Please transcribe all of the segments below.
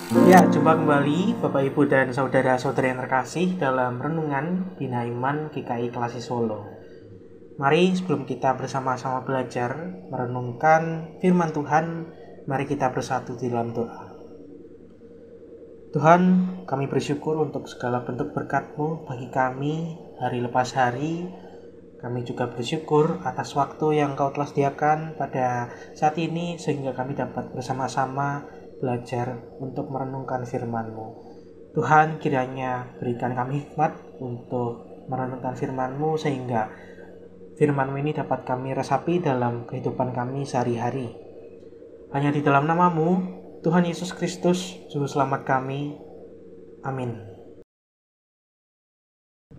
Ya, jumpa kembali Bapak Ibu dan saudara-saudara yang terkasih dalam Renungan Bina Iman GKI Klasi Solo. Mari sebelum kita bersama-sama belajar merenungkan firman Tuhan, mari kita bersatu di dalam doa. Tuhan, kami bersyukur untuk segala bentuk berkat-Mu bagi kami hari lepas hari. Kami juga bersyukur atas waktu yang Kau telah sediakan pada saat ini sehingga kami dapat bersama-sama belajar untuk merenungkan firman-Mu. Tuhan, kiranya berikan kami hikmat untuk merenungkan firman-Mu sehingga firman-Mu ini dapat kami resapi dalam kehidupan kami sehari-hari. Hanya di dalam nama-Mu, Tuhan Yesus Kristus, Juru Selamat kami. Amin.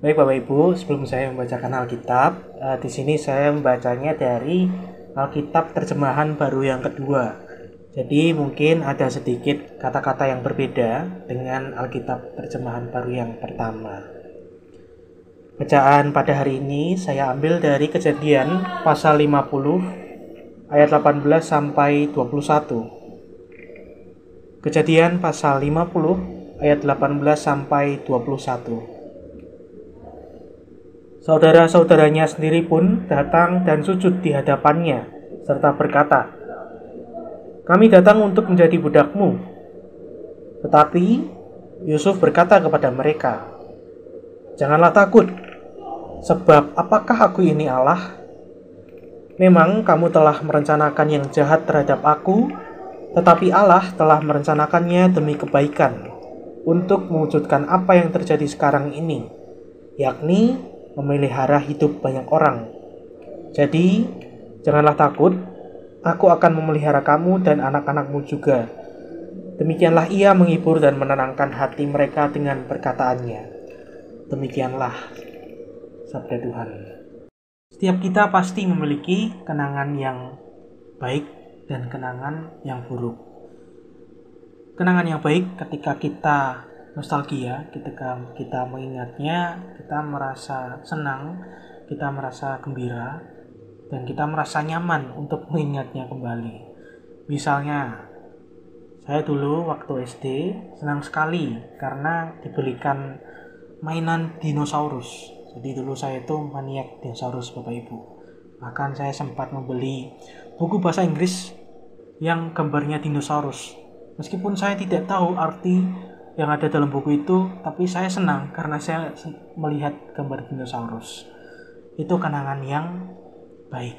Baik Bapak Ibu, sebelum saya membacakan Alkitab, di sini saya membacanya dari Alkitab terjemahan baru yang kedua. Jadi mungkin ada sedikit kata-kata yang berbeda dengan Alkitab terjemahan baru yang pertama. Bacaan pada hari ini saya ambil dari Kejadian pasal 50 ayat 18 sampai 21. Kejadian pasal 50 ayat 18 sampai 21. Saudara-saudaranya sendiri pun datang dan sujud di hadapannya, serta berkata, "Kami datang untuk menjadi budakmu." Tetapi Yusuf berkata kepada mereka, "Janganlah takut, sebab apakah aku ini Allah? Memang kamu telah merencanakan yang jahat terhadap aku, tetapi Allah telah merencanakannya demi kebaikan, untuk mewujudkan apa yang terjadi sekarang ini, yakni memelihara hidup banyak orang. Jadi, janganlah takut, aku akan memelihara kamu dan anak-anakmu juga." Demikianlah ia menghibur dan menenangkan hati mereka dengan perkataannya. Demikianlah sabda Tuhan. Setiap kita pasti memiliki kenangan yang baik dan kenangan yang buruk. Kenangan yang baik ketika kita nostalgia, ketika kita mengingatnya, kita merasa senang, kita merasa gembira, dan kita merasa nyaman untuk mengingatnya kembali. Misalnya, saya dulu waktu SD senang sekali karena dibelikan mainan dinosaurus. Jadi dulu saya itu maniak dinosaurus Bapak Ibu. Bahkan saya sempat membeli buku bahasa Inggris yang gambarnya dinosaurus. Meskipun saya tidak tahu arti yang ada dalam buku itu, tapi saya senang karena saya melihat gambar dinosaurus. Itu kenangan yang baik.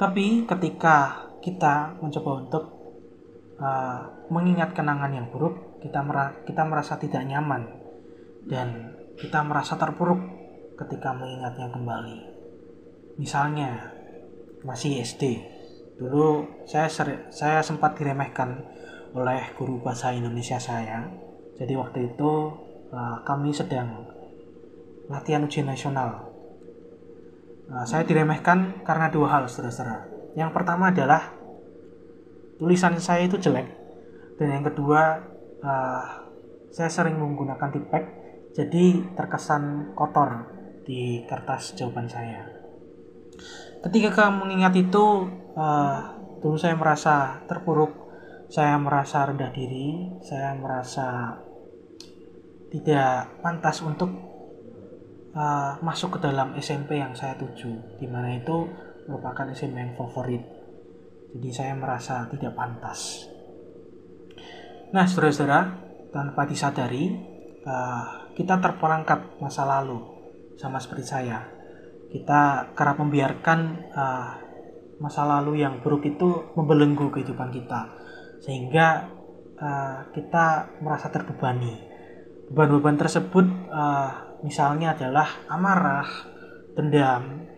Tapi ketika kita mencoba untuk mengingat kenangan yang buruk, kita merasa tidak nyaman dan kita merasa terpuruk ketika mengingatnya kembali. Misalnya masih SD, dulu saya sempat diremehkan oleh guru bahasa Indonesia saya. Jadi waktu itu kami sedang latihan ujian nasional. Saya diremehkan karena dua hal, saudara-saudara. Yang pertama adalah tulisan saya itu jelek, dan yang kedua saya sering menggunakan tipek, jadi terkesan kotor di kertas jawaban saya. Ketika mengingat itu, dulu saya merasa terpuruk. Saya merasa rendah diri, saya merasa tidak pantas untuk masuk ke dalam SMP yang saya tuju, di mana itu merupakan SMP yang favorit. Jadi saya merasa tidak pantas. Nah, saudara-saudara, tanpa disadari, kita terperangkap masa lalu, sama seperti saya. Kita kerap membiarkan masa lalu yang buruk itu membelenggu kehidupan kita, sehingga kita merasa terbebani. Beban-beban tersebut misalnya adalah amarah, dendam,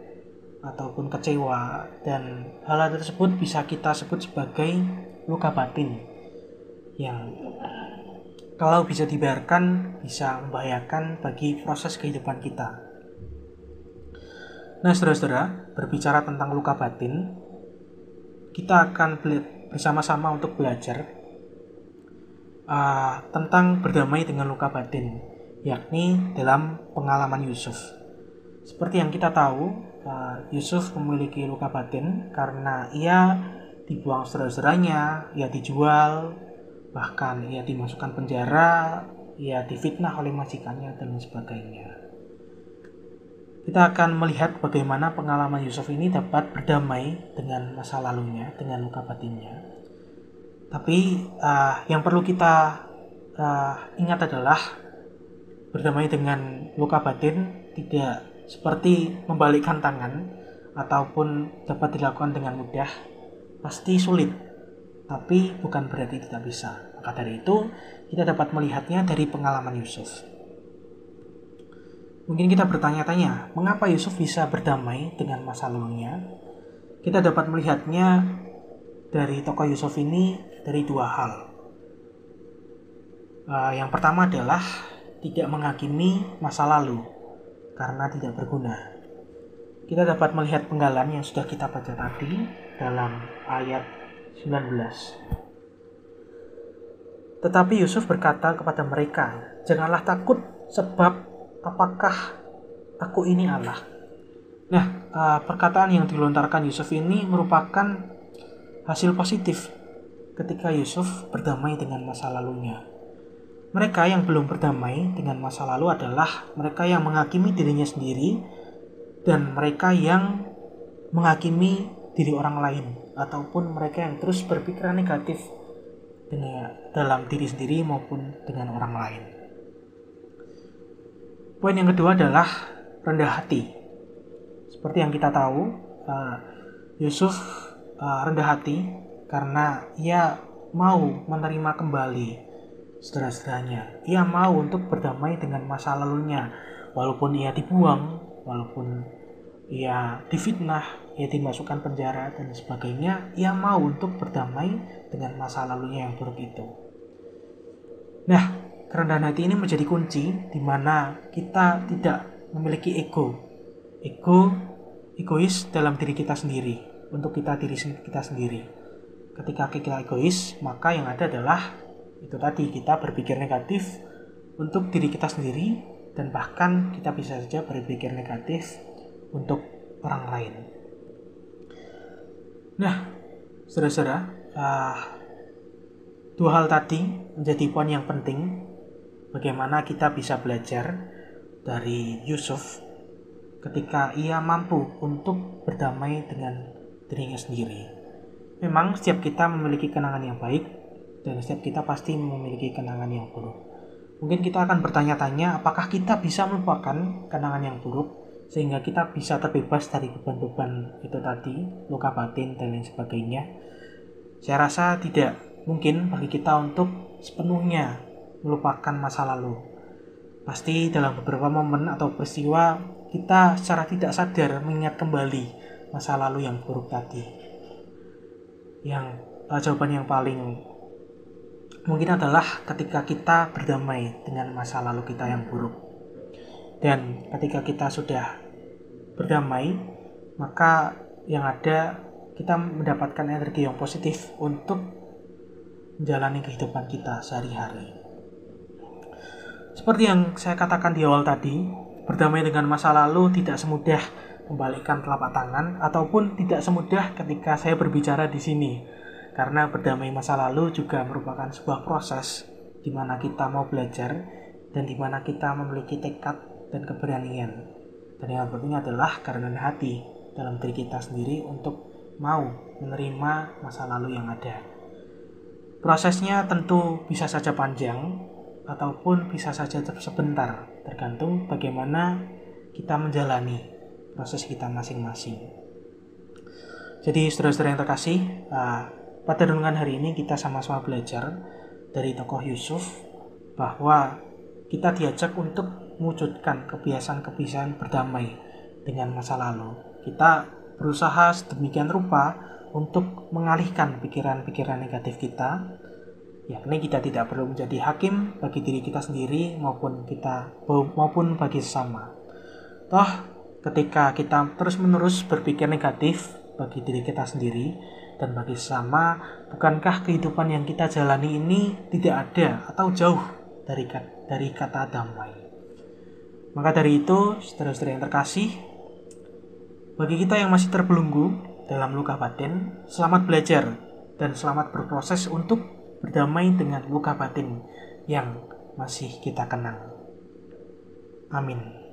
ataupun kecewa, dan hal tersebut bisa kita sebut sebagai luka batin yang kalau bisa dibiarkan bisa membahayakan bagi proses kehidupan kita. Nah, saudara-saudara, berbicara tentang luka batin, kita akan bersama-sama untuk belajar tentang berdamai dengan luka batin, yakni dalam pengalaman Yusuf. Seperti yang kita tahu, Yusuf memiliki luka batin karena ia dibuang saudara-saudaranya, ia dijual, bahkan ia dimasukkan penjara, ia difitnah oleh majikannya dan sebagainya. Kita akan melihat bagaimana pengalaman Yusuf ini dapat berdamai dengan masa lalunya, dengan luka batinnya. Tapi yang perlu kita ingat adalah berdamai dengan luka batin tidak seperti membalikkan tangan ataupun dapat dilakukan dengan mudah. Pasti sulit, tapi bukan berarti tidak bisa. Maka dari itu, kita dapat melihatnya dari pengalaman Yusuf. Mungkin kita bertanya-tanya, mengapa Yusuf bisa berdamai dengan masa lalunya? Kita dapat melihatnya dari tokoh Yusuf ini dari dua hal. Yang pertama adalah tidak menghakimi masa lalu karena tidak berguna. Kita dapat melihat penggalan yang sudah kita baca tadi dalam ayat 19. Tetapi Yusuf berkata kepada mereka, "Janganlah takut, sebab apakah aku ini Allah?" Nah, perkataan yang dilontarkan Yusuf ini merupakan hasil positif ketika Yusuf berdamai dengan masa lalunya. Mereka yang belum berdamai dengan masa lalu adalah mereka yang menghakimi dirinya sendiri dan mereka yang menghakimi diri orang lain, ataupun mereka yang terus berpikiran negatif dalam diri sendiri maupun dengan orang lain. Poin yang kedua adalah rendah hati. Seperti yang kita tahu, Yusuf rendah hati karena ia mau menerima kembali saudara-saudaranya. Ia mau untuk berdamai dengan masa lalunya, walaupun ia dibuang, walaupun ia difitnah, ia dimasukkan penjara dan sebagainya. Ia mau untuk berdamai dengan masa lalunya yang buruk itu. Nah, kerendahan hati ini menjadi kunci di mana kita tidak memiliki egois dalam diri kita sendiri, untuk diri kita sendiri. Ketika kita egois, maka yang ada adalah itu tadi, kita berpikir negatif untuk diri kita sendiri, dan bahkan kita bisa saja berpikir negatif untuk orang lain. Nah, saudara-saudara, dua hal tadi menjadi poin yang penting bagaimana kita bisa belajar dari Yusuf ketika ia mampu untuk berdamai dengan dirinya sendiri. Memang setiap kita memiliki kenangan yang baik dan setiap kita pasti memiliki kenangan yang buruk. Mungkin kita akan bertanya-tanya apakah kita bisa melupakan kenangan yang buruk sehingga kita bisa terbebas dari beban-beban itu tadi, luka batin dan lain sebagainya. Saya rasa tidak mungkin bagi kita untuk sepenuhnya melupakan masa lalu. Pasti dalam beberapa momen atau peristiwa kita secara tidak sadar mengingat kembali masa lalu yang buruk tadi. Jawaban yang paling mungkin adalah ketika kita berdamai dengan masa lalu kita yang buruk. Dan ketika kita sudah berdamai, maka yang ada kita mendapatkan energi yang positif untuk menjalani kehidupan kita sehari-hari. Seperti yang saya katakan di awal tadi, berdamai dengan masa lalu tidak semudah membalikkan telapak tangan ataupun tidak semudah ketika saya berbicara di sini. Karena berdamai masa lalu juga merupakan sebuah proses di mana kita mau belajar dan di mana kita memiliki tekad dan keberanian. Dan yang penting adalah kerendahan hati dalam diri kita sendiri untuk mau menerima masa lalu yang ada. Prosesnya tentu bisa saja panjang ataupun bisa saja sebentar, tergantung bagaimana kita menjalani proses kita masing-masing. Jadi saudara-saudara yang terkasih, pada renungan hari ini kita sama-sama belajar dari tokoh Yusuf bahwa kita diajak untuk mewujudkan kebiasaan-kebiasaan berdamai dengan masa lalu. Kita berusaha sedemikian rupa untuk mengalihkan pikiran-pikiran negatif kita, yakni kita tidak perlu menjadi hakim bagi diri kita sendiri maupun bagi sesama. Toh, ketika kita terus-menerus berpikir negatif bagi diri kita sendiri dan bagi sesama, bukankah kehidupan yang kita jalani ini tidak ada atau jauh dari kata damai? Maka dari itu, saudara-saudara yang terkasih, bagi kita yang masih terbelenggu dalam luka batin, selamat belajar dan selamat berproses untuk berdamai dengan luka batin yang masih kita kenang. Amin.